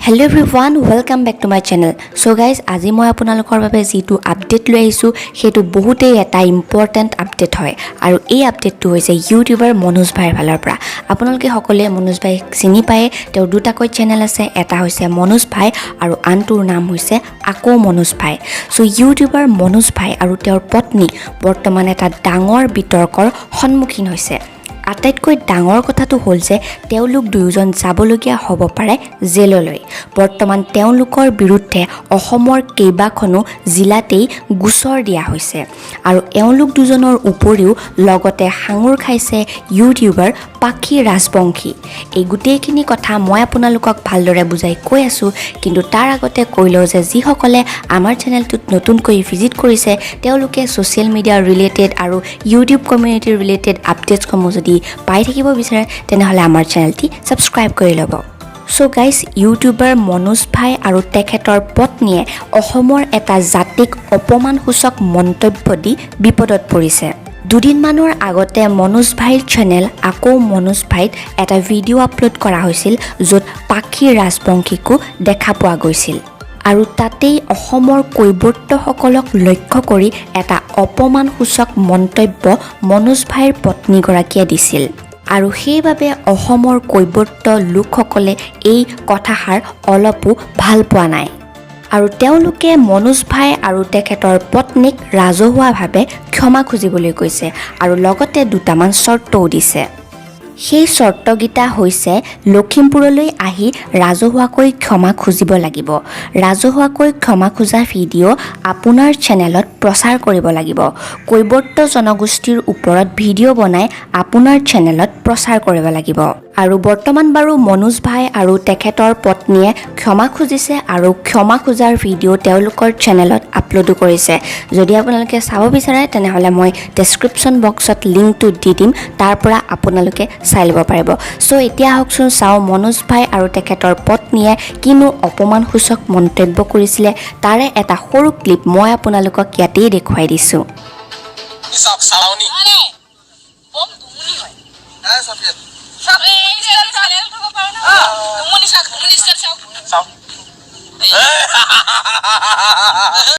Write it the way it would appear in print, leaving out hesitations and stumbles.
Hello everyone, welcome back to my channel. So guys, আজি মই আপোনালোকৰ বাবে যেটো আপডেট লৈ আহিছো হেতু বহুতেই এটা ইম্পৰ্টেন্ট আপডেট হয় আৰু এই আপডেটটো হৈছে ইউটিউবাৰ মনোজ ভাইৰ ফালৰ পৰা। আপোনালোকে সকলোৱে মনোজ ভাই চিনি পায়। তেওঁৰ দুটাকৈ চেনেল আছে, এটা হৈছে মনোজ ভাই আৰু আনটোৰ নাম হৈছে আকো মনোজ ভাই। সো ইউটিউবাৰ মনোজ ভাই আৰু তেওঁৰ পত্নী বৰ্তমান এটা ডাঙৰ বিতৰ্কৰ সন্মুখীন হৈছে। আটাইতকৈ ডাঙৰ কথাটো হ'ল যে তেওঁলোক দুয়োজন যাবলগীয়া হ'ব পাৰে জেললৈ। বৰ্তমান তেওঁলোকৰ বিৰুদ্ধে অসমৰ কেইবাখনো জিলাতেই গোচৰ দিয়া হৈছে আৰু এওঁলোক দুজনৰ উপৰিও লগতে সাঙুৰ খাইছে ইউটিউবাৰ পাখি ৰাজবংশী। এই গোটেইখিনি কথা মই আপোনালোকক ভালদৰে বুজাই কৈ আছোঁ, কিন্তু তাৰ আগতে কৈ লওঁ যে যিসকলে আমাৰ চেনেলটোত নতুনকৈ ভিজিট কৰিছে তেওঁলোকে ছ'চিয়েল মিডিয়া ৰিলেটেড আৰু ইউটিউব কমিউনিটি ৰিলেটেড আপডেটছসমূহ যদি পাই থাকিব বিচাৰে তেনেহ'লে আমাৰ চেনেলটি ছাবস্ক্ৰাইব কৰি ল'ব। সো গাইজ, ইউটিউবাৰ মনোজ ভাই আৰু তেখেতৰ পত্নীয়ে অসমৰ এটা জাতিক অপমানসূচক মন্তব্য দি বিপদত পৰিছে। দুদিনমানৰ আগতে মনোজ ভাইৰ চেনেল আকৌ মনোজ ভাইত এটা ভিডিঅ' আপলোড কৰা হৈছিল য'ত পাখি ৰাজবংশীকো দেখা পোৱা গৈছিল আৰু তাতেই অসমৰ কৈবৰ্তসকলক লক্ষ্য কৰি এটা অপমানসূচক মন্তব্য মনোজ ভাইৰ পত্নীগৰাকীয়ে দিছিল আৰু সেইবাবে অসমৰ কৈবৰ্ত লোকসকলে এই কথাষাৰ অলপো ভাল পোৱা নাই আৰু তেওঁলোকে মনোজ ভাই আৰু তেখেতৰ পত্নীক ৰাজহুৱাভাৱে ক্ষমা খুজিবলৈ কৈছে আৰু লগতে দুটামান চৰ্তও দিছে। সেই চৰ্তকেইটা হৈছে লখিমপুৰলৈ আহি ৰাজহুৱাকৈ ক্ষমা খুজিব লাগিব, ৰাজহুৱাকৈ ক্ষমা খোজা ভিডিঅ' আপোনাৰ চেনেলত প্ৰচাৰ কৰিব লাগিব, কৈবৰ্ত জনগোষ্ঠীৰ ওপৰত ভিডিঅ' বনাই আপোনাৰ চেনেলত প্ৰচাৰ কৰিব লাগিব। আৰু বৰ্তমান বাৰু মনোজ ভাই আৰু তেখেতৰ পত্নীয়ে ক্ষমা খুজিছে আৰু ক্ষমা খোজাৰ ভিডিঅ' তেওঁলোকৰ চেনেলত আপলোডো কৰিছে। যদি আপোনালোকে চাব বিচাৰে তেনেহ'লে মই ডেছক্ৰিপশ্যন বক্সত লিংকটো দি দিম, তাৰ পৰা আপোনালোকে চাই ল'ব পাৰিব। চ' এতিয়া আহকচোন চাওঁ মনোজ ভাই আৰু তেখেতৰ পত্নীয়ে কিনো অপমানসূচক মন্তব্য কৰিছিলে, তাৰে এটা সৰু ক্লিপ মই আপোনালোকক ইয়াতেই দেখুৱাই দিছোঁ।